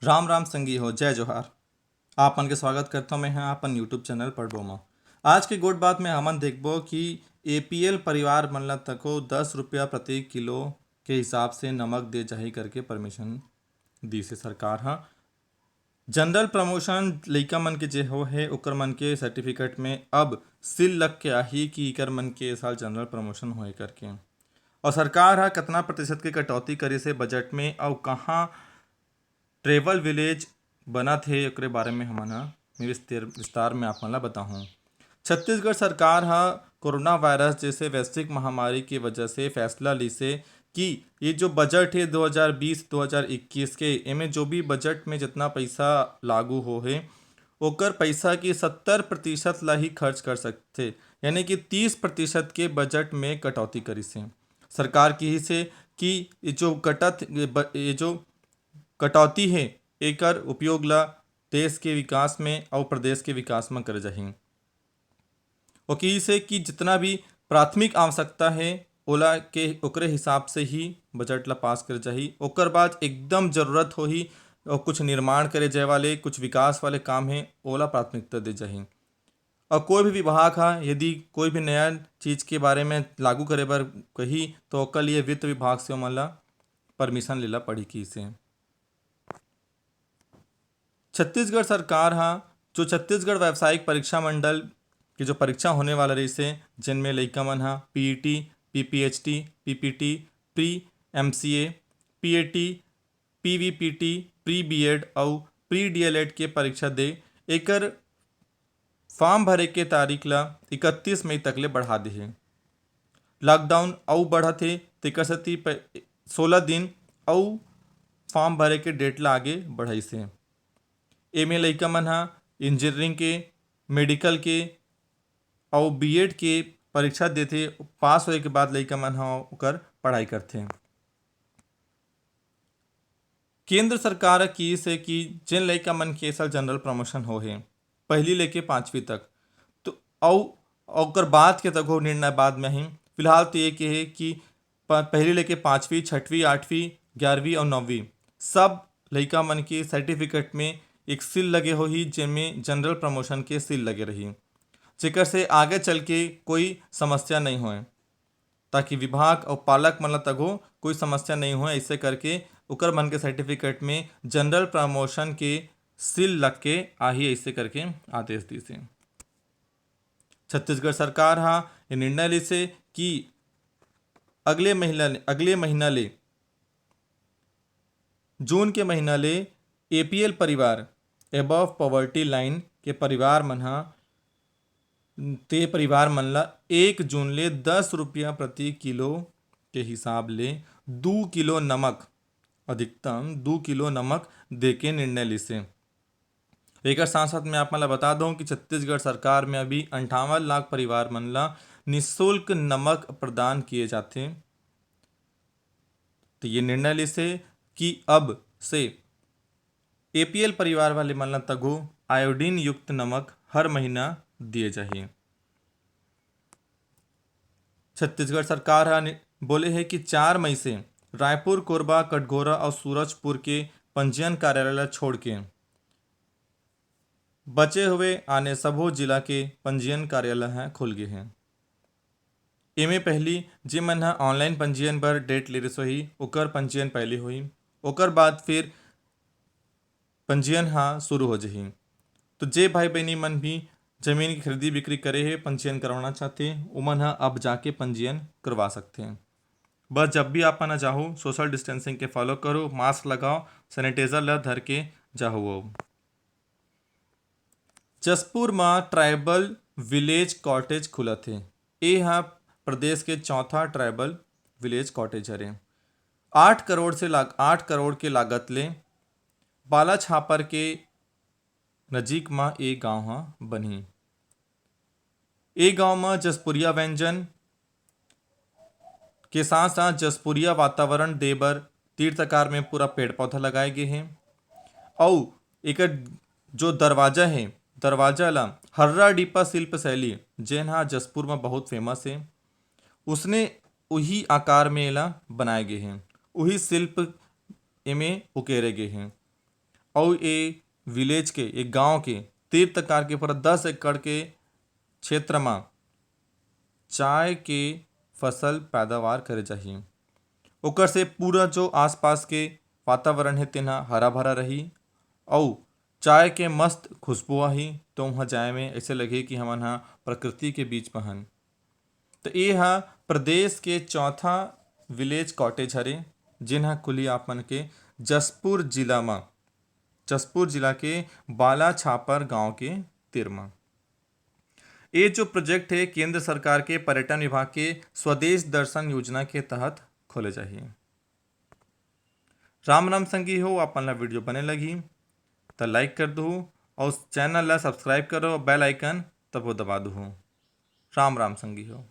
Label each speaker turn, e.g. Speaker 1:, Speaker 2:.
Speaker 1: राम राम संगी हो, जय जोहार। आप मन के स्वागत करता हूँ मैं यहाँ अपन यूट्यूब चैनल पढ़बो में। आज के गोट बात में हमन देखबो कि एपीएल परिवार मन ला तको 10 रुपया प्रति किलो के हिसाब से नमक दे जाही करके परमिशन दी से सरकार हा। जनरल प्रमोशन लइका मन के जे हो है ओकर मन के सर्टिफिकेट में अब सील लग के आही कि इकर मन के ए साल जनरल प्रमोशन होए करके। और सरकार हा कितना प्रतिशत के कटौती करे से बजट में और कहाँ ट्रेवल विलेज बना थे ओकरे बारे में हमन ह विस्तार में आपमन ला बताहूँ। छत्तीसगढ़ सरकार हा कोरोना वायरस जैसे वैश्विक महामारी की वजह से फैसला ली से कि ये जो बजट है 2020-2021 के एमे जो भी बजट में जितना पैसा लागू हो है ओकर पैसा की 70% ला ही खर्च कर सकते, यानी कि 30% के बजट में कटौती करी से सरकार की ही से कि ये जो कटौती है एकर उपयोग ला देश के विकास में और प्रदेश के विकास में करे जाही। वकील से कि जितना भी प्राथमिक आवश्यकता है ओला के ओकरे हिसाब से ही बजट ला पास करे जाही। ओकर बाद एकदम जरूरत हो ही और कुछ निर्माण करे जाए वाले कुछ विकास वाले काम है ओला प्राथमिकता दे जाही। और कोई भी विभाग हा यदि कोई भी नया चीज के बारे में लागू करे बर कही तो ओकर लिए वित्त विभाग से ओमन ला परमिशन लेला पड़ी की से। छत्तीसगढ़ सरकार हा जो छत्तीसगढ़ व्यावसायिक परीक्षा मंडल की जो परीक्षा होने वाला रही से जिनमें लइका मन हा PET, PPHT, PPT, pre MCA, PAT, PVPT, pre B Ed और प्री डीएलएड के परीक्षा दे एकर फॉर्म भरे के तारीख ला 31 मई तक ले बढ़ा दे हे। लॉकडाउन अउ बढ़त हे तेकर सेती 16 दिन अउ फॉर्म भरे के डेट ला आगे बढ़ाइस हे। एमे लइका मन हा इंजीनियरिंग के, मेडिकल के और बीएड के परीक्षा देथे। पास होए के बाद लइका मन हा ओकर पढ़ाई करथे। केंद्र सरकार की से कि जेन लइका मन के साल जनरल प्रमोशन हो हे पहली लेके 5वीं तक तो ओकर बाद के तक हो निर्णय बाद में ही फिलहाल तो ये के है कि पहली लेके 5वीं, 6वीं, 8वीं, 11वीं और 9वीं सब लइका मन के सर्टिफिकेट में एक सील लगे हो ही जिनमें जनरल प्रमोशन के सील लगे रही, जेकर से आगे चल के कोई समस्या नहीं होए, ताकि विभाग और पालक मन ला तको कोई समस्या नहीं हो। ऐसे करके ओकर मन के सर्टिफिकेट में जनरल प्रमोशन के सील लग के आही, ऐसे करके आदेश दी से। छत्तीसगढ़ सरकार हा ये निर्णय ली से कि अगले महीना ले जून के महीना ले एपीएल परिवार एबव पॉवर्टी लाइन के परिवार मन हा ते परिवार मन ला 1 जून ले 10 रुपया प्रति किलो के हिसाब ले 2 किलो नमक, अधिकतम 2 किलो नमक दे के निर्णय लिसे। एकर साथ साथ मैं आप मन ला बता दूं कि छत्तीसगढ़ सरकार में अभी 58 लाख परिवार मन ला निःशुल्क नमक प्रदान किए जाते। तो ये निर्णय लिसे कि अब से एपीएल परिवार वाले मन ला तको आयोडीन युक्त नमक हर महीना दिए जाही। छत्तीसगढ़ सरकार हा बोले है कि 4 मई से रायपुर, कोरबा, कटघोरा और सूरजपुर के पंजीयन कार्यालय ला छोड़ के बचे हुए आने सभो जिला के पंजीयन कार्यालय हैं खुल गए हैं। एमे पहली जे मन हा ऑनलाइन पंजीयन बर डेट ले रिस होही ओकर पंजीयन पहले होही, ओकर बाद फिर पंजीयन हा शुरू हो जाही। तो जे भाई बहनी मन भी जमीन की खरीदी बिक्री करे है पंजीयन करवाना चाहते ओमन हा अब जाके पंजीयन करवा सकते हैं। बस जब भी आप ना जाहो सोशल डिस्टेंसिंग के फॉलो करो, मास्क लगाओ, सैनिटाइजर ला धर के जाहो। जसपुर में ट्राइबल विलेज कॉटेज खुला थे। ये हा प्रदेश के चौथा ट्राइबल विलेज कॉटेज हरे। 8 करोड़ के लागत ले बाला छापर के नजीक में एक गांव हा बनी। ए गांव में जसपुरिया व्यंजन के साथ साथ जसपुरिया वातावरण देबर तीर्थकार में पूरा पेड़ पौधा लगाए गए हैं। और एक जो दरवाजा है दरवाजा ला हर्रा डीपा शिल्प शैली जेन हा जसपुर में बहुत फेमस है, उसने वही आकार में एला बनाए गए हैं, वही शिल्प एमे उकेरे गए हैं। और ये विलेज के एक गांव के तीर्थकार के पूरा 10 एकड़ के क्षेत्र में चाय के फसल पैदावार करे चाहिए। ओकर से पूरा जो आसपास के वातावरण है तेना हरा भरा रही और चाय के मस्त खुशबू आही, तो वहाँ जाए में ऐसे लगे कि हमन हा प्रकृति के बीच में हन। तो ये हा प्रदेश के चौथा विलेज कॉटेज हरे, जिन्हा खुली आप मन के जसपुर जिला में, जसपुर जिला के बाला छापर गांव के तीर में। ये जो प्रोजेक्ट है केंद्र सरकार के पर्यटन विभाग के स्वदेश दर्शन योजना के तहत खोले चाहिए। राम राम संगी हो, अपन ला वीडियो बने लगी तो लाइक कर दो और चैनल ला सब्सक्राइब करो, बेल आइकन तब वो दबा दो। राम राम संगी हो।